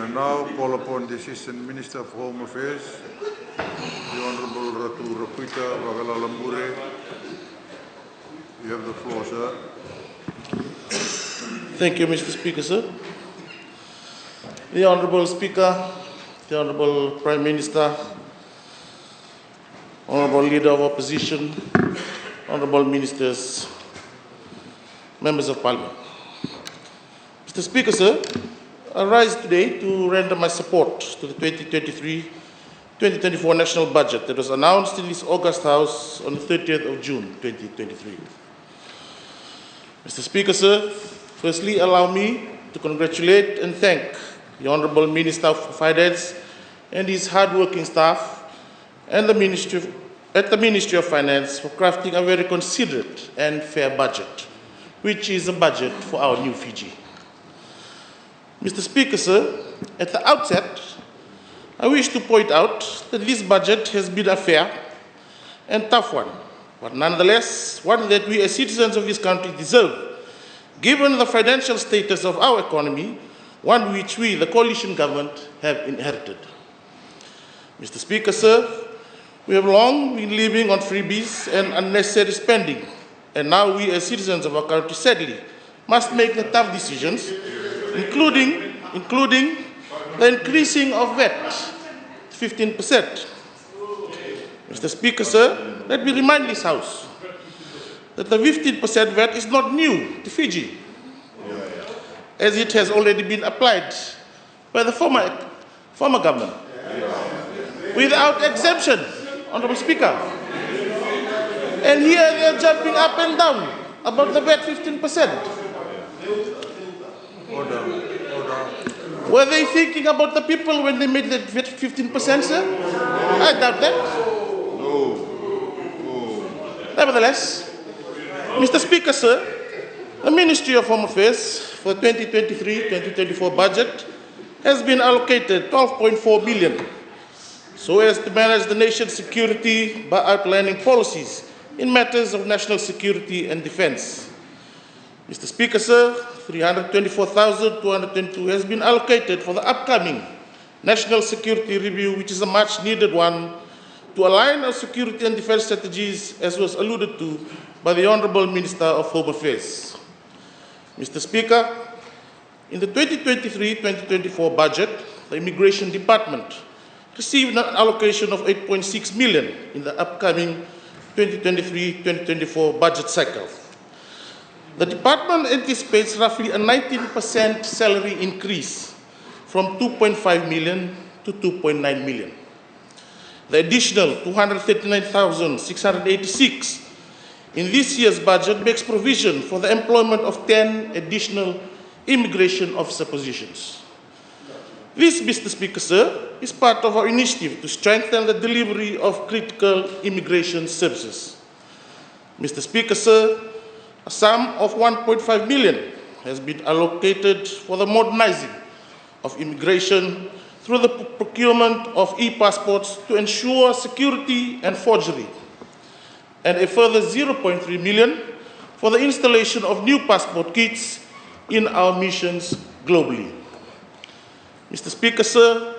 I now call upon the Assistant Minister for Home Affairs, the Honourable Ratu, Rakuita, Vakalalabure. You have the floor, sir. Thank you, Mr. Speaker, sir. The Honourable Speaker, the Honourable Prime Minister, Honourable Leader of Opposition, Honourable Ministers, Members of Parliament. Mr. Speaker, sir, I rise today to render my support to the 2023-2024 national budget that was announced in this August House on the 30th of June 2023. Mr. Speaker, sir, firstly allow me to congratulate and thank the Honourable Minister for Finance and his hard-working staff and the Ministry of Finance for crafting a very considerate and fair budget, which is a budget for our new Fiji. Mr. Speaker, sir, at the outset, I wish to point out that this budget has been a fair and tough one, but nonetheless, one that we as citizens of this country deserve, given the financial status of our economy, one which we, the coalition government, have inherited. Mr. Speaker, sir, we have long been living on freebies and unnecessary spending, and now we as citizens of our country, sadly, must make the tough decisions, including the increasing of VAT to 15%. Mr. Speaker, sir, let me remind this House that the 15% VAT is not new to Fiji, as it has already been applied by the former government, without exemption, Honourable Speaker. And here they are jumping up and down about the VAT 15%. Order. Were they thinking about the people when they made that 15%, sir? I doubt that. No. Nevertheless, Mr. Speaker, sir, the Ministry of Home Affairs for the 2023-2024 budget has been allocated 12.4 billion so as to manage the nation's security by outlining policies in matters of national security and defence. Mr. Speaker, sir, 324,222 has been allocated for the upcoming National Security Review, which is a much-needed one, to align our security and defence strategies, as was alluded to by the Honourable Minister of Home Affairs. Mr. Speaker, in the 2023-2024 budget, the Immigration Department received an allocation of 8.6 million in the upcoming 2023-2024 budget cycle. The department anticipates roughly a 19% salary increase from 2.5 million to 2.9 million. The additional 239,686 in this year's budget makes provision for the employment of 10 additional immigration officer positions. This, Mr. Speaker, sir, is part of our initiative to strengthen the delivery of critical immigration services. Mr. Speaker, sir, a sum of 1.5 million has been allocated for the modernizing of immigration through the procurement of e-passports to ensure security and forgery, and a further 0.3 million for the installation of new passport kits in our missions globally. Mr. Speaker, sir,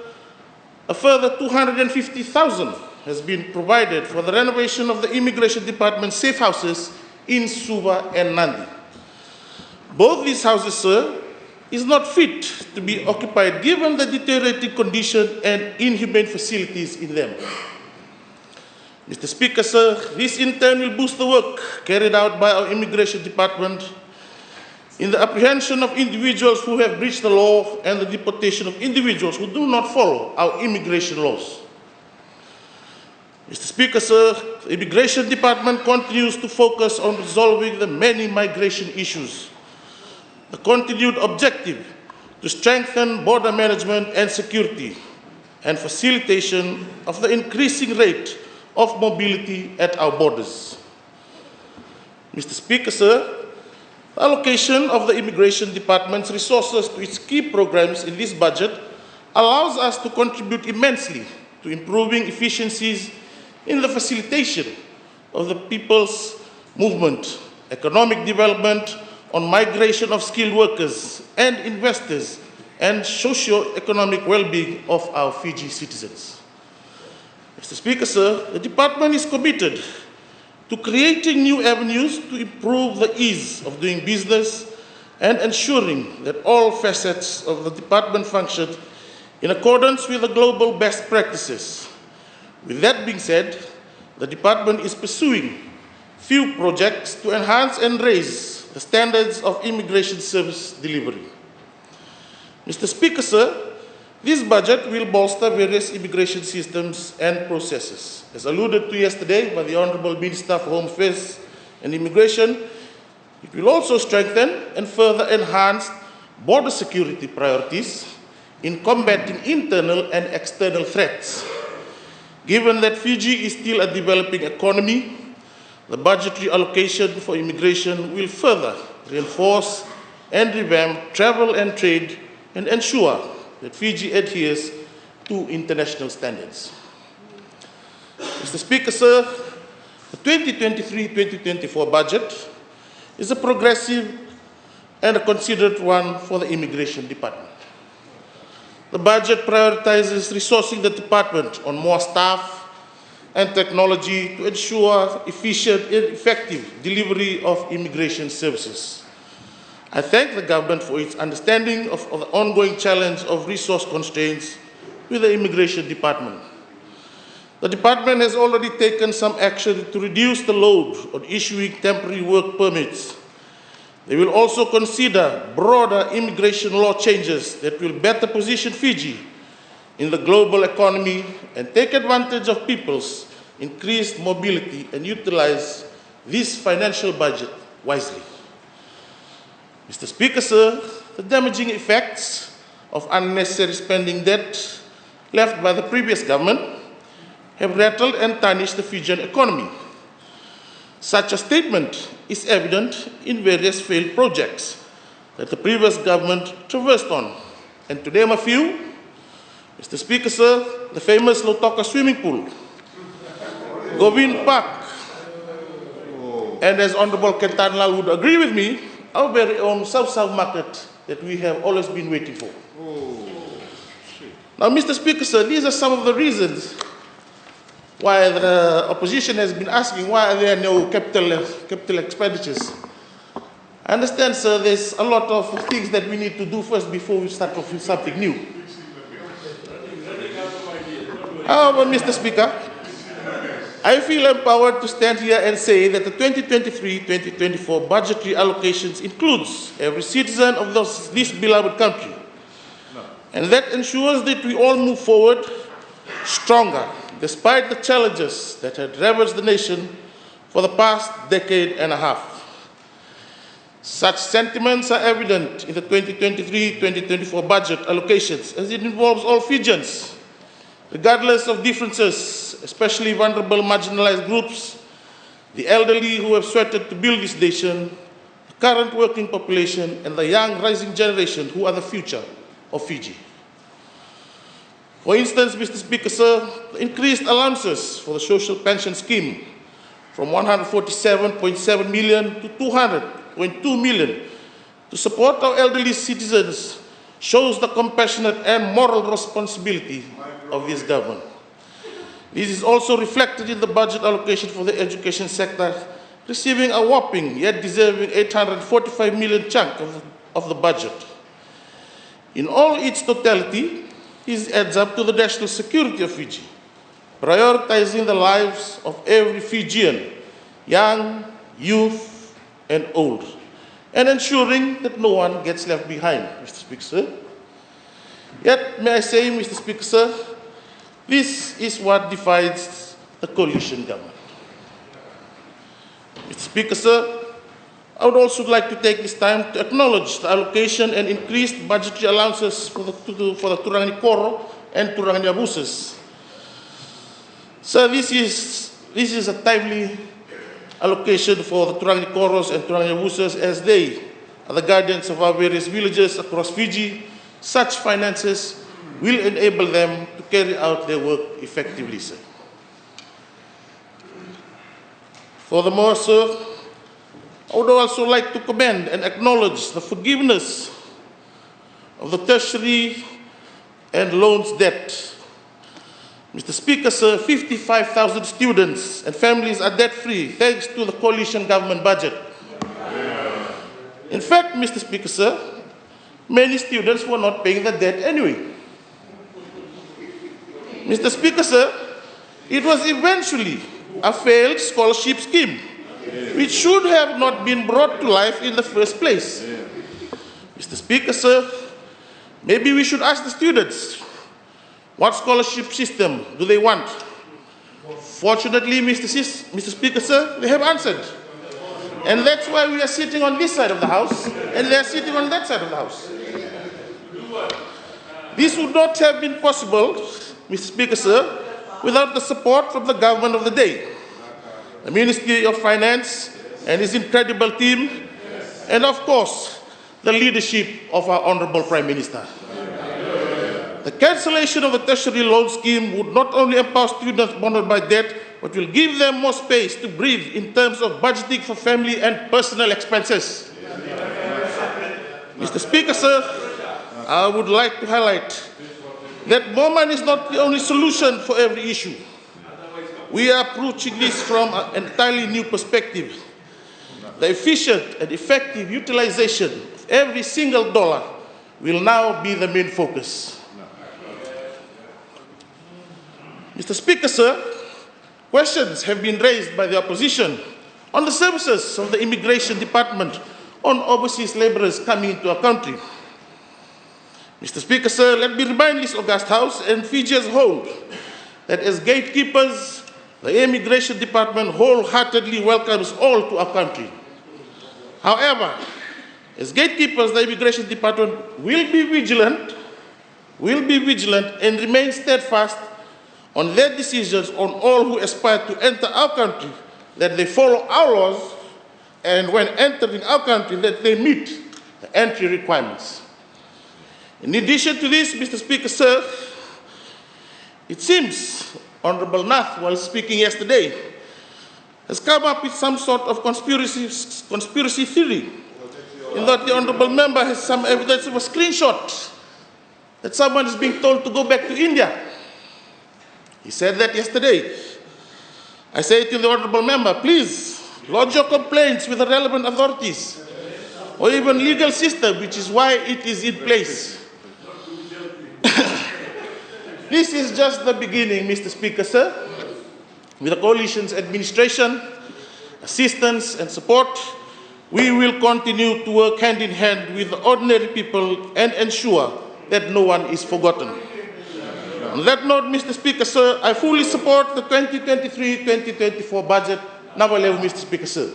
a further 250,000 has been provided for the renovation of the Immigration Department's safe houses in Suva and Nandi. Both these houses, sir, is not fit to be occupied given the deteriorating condition and inhumane facilities in them. Mr. Speaker, sir, this in turn will boost the work carried out by our Immigration Department in the apprehension of individuals who have breached the law and the deportation of individuals who do not follow our immigration laws. Mr. Speaker, sir, the Immigration Department continues to focus on resolving the many migration issues. The continued objective to strengthen border management and security and facilitation of the increasing rate of mobility at our borders. Mr. Speaker, sir, the allocation of the Immigration Department's resources to its key programs in this budget allows us to contribute immensely to improving efficiencies in the facilitation of the people's movement, economic development, on migration of skilled workers and investors and socio-economic well-being of our Fiji citizens. Mr. Speaker, sir, the department is committed to creating new avenues to improve the ease of doing business and ensuring that all facets of the department function in accordance with the global best practices. With that being said, the department is pursuing few projects to enhance and raise the standards of immigration service delivery. Mr. Speaker, sir, this budget will bolster various immigration systems and processes. As alluded to yesterday by the Honourable Minister of Home Affairs and Immigration, it will also strengthen and further enhance border security priorities in combating internal and external threats. Given that Fiji is still a developing economy, the budgetary allocation for immigration will further reinforce and revamp travel and trade and ensure that Fiji adheres to international standards. Mr. Speaker, sir, the 2023-2024 budget is a progressive and a considered one for the Immigration Department. The budget prioritizes resourcing the department on more staff and technology to ensure efficient and effective delivery of immigration services. I thank the government for its understanding of the ongoing challenge of resource constraints with the Immigration Department. The department has already taken some action to reduce the load on issuing temporary work permits. They will also consider broader immigration law changes that will better position Fiji in the global economy and take advantage of people's increased mobility and utilize this financial budget wisely. Mr. Speaker, sir, the damaging effects of unnecessary spending debt left by the previous government have rattled and tarnished the Fijian economy. Such a statement is evident in various failed projects that the previous government traversed on. And to name a few, Mr. Speaker, sir, the famous Lotoka swimming pool, Govind Park, and as Honourable Ketanlal would agree with me, our very own South-South market that we have always been waiting for. Now, Mr. Speaker, sir, these are some of the reasons why the opposition has been asking why are there no capital expenditures. I understand, sir, there's a lot of things that we need to do first before we start off with something new. However, Mr. Speaker, I feel empowered to stand here and say that the 2023-2024 budgetary allocations includes every citizen of this beloved country. And that ensures that we all move forward stronger, despite the challenges that had ravaged the nation for the past decade and a half. Such sentiments are evident in the 2023-2024 budget allocations, as it involves all Fijians, regardless of differences, especially vulnerable marginalized groups, the elderly who have sweated to build this nation, the current working population, and the young rising generation who are the future of Fiji. For instance, Mr. Speaker, sir, the increased allowances for the social pension scheme from 147.7 million to 200.2 million to support our elderly citizens shows the compassionate and moral responsibility of this government. This is also reflected in the budget allocation for the education sector, receiving a whopping yet deserving 845 million chunk of the budget. In all its totality, this adds up to the national security of Fiji, prioritizing the lives of every Fijian, young, youth, and old, and ensuring that no one gets left behind, Mr. Speaker, sir. Yet, may I say, Mr. Speaker, sir, this is what defines the coalition government. Mr. Speaker, sir, I would also like to take this time to acknowledge the allocation and increased budgetary allowances for the Turangani Koro and Turangani Abuses. Sir, this is a timely allocation for the Turangani Koros and Turangani Abuses, as they are the guardians of our various villages across Fiji. Such finances will enable them to carry out their work effectively, sir. Furthermore, sir, I would also like to commend and acknowledge the forgiveness of the tertiary and loans debt. Mr. Speaker, sir, 55,000 students and families are debt-free thanks to the coalition government budget. In fact, Mr. Speaker, sir, many students were not paying the debt anyway. Mr. Speaker, sir, it was eventually a failed scholarship scheme, which should have not been brought to life in the first place. Mr. Speaker, sir, maybe we should ask the students, what scholarship system do they want? Fortunately, Mr. Speaker, sir, they have answered. And that's why we are sitting on this side of the House, and they are sitting on that side of the House. This would not have been possible, Mr. Speaker, sir, without the support from the government of the day, the Ministry of Finance and its incredible team, and of course, the leadership of our Honorable Prime Minister. The cancellation of the tertiary loan scheme would not only empower students bonded by debt, but will give them more space to breathe in terms of budgeting for family and personal expenses. Mr. Speaker, sir, I would like to highlight that more money is not the only solution for every issue. We are approaching this from an entirely new perspective. The efficient and effective utilization of every single dollar will now be the main focus. Mr. Speaker, sir, questions have been raised by the opposition on the services of the Immigration Department on overseas laborers coming into our country. Mr. Speaker, sir, let me remind this august House and Fiji as a whole that as gatekeepers, the Immigration Department wholeheartedly welcomes all to our country. However, as gatekeepers, the Immigration Department will be vigilant and remain steadfast on their decisions on all who aspire to enter our country, that they follow our laws, and when entering our country, that they meet the entry requirements. In addition to this, Mr. Speaker, sir, it seems Honorable Nath, while speaking yesterday, has come up with some sort of conspiracy theory, in that the Honorable Member has some evidence of a screenshot that someone is being told to go back to India. He said that yesterday. I say to the Honorable Member, please lodge your complaints with the relevant authorities or even legal system, which is why it is in place. This is just the beginning, Mr. Speaker, sir. With the coalition's administration, assistance and support, we will continue to work hand in hand with the ordinary people and ensure that no one is forgotten. On that note, Mr. Speaker, sir, I fully support the 2023-2024 budget. Navaleu, Mr. Speaker, sir.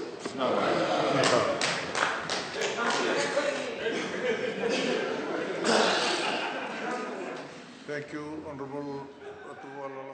Thank you, Honorable Ratu.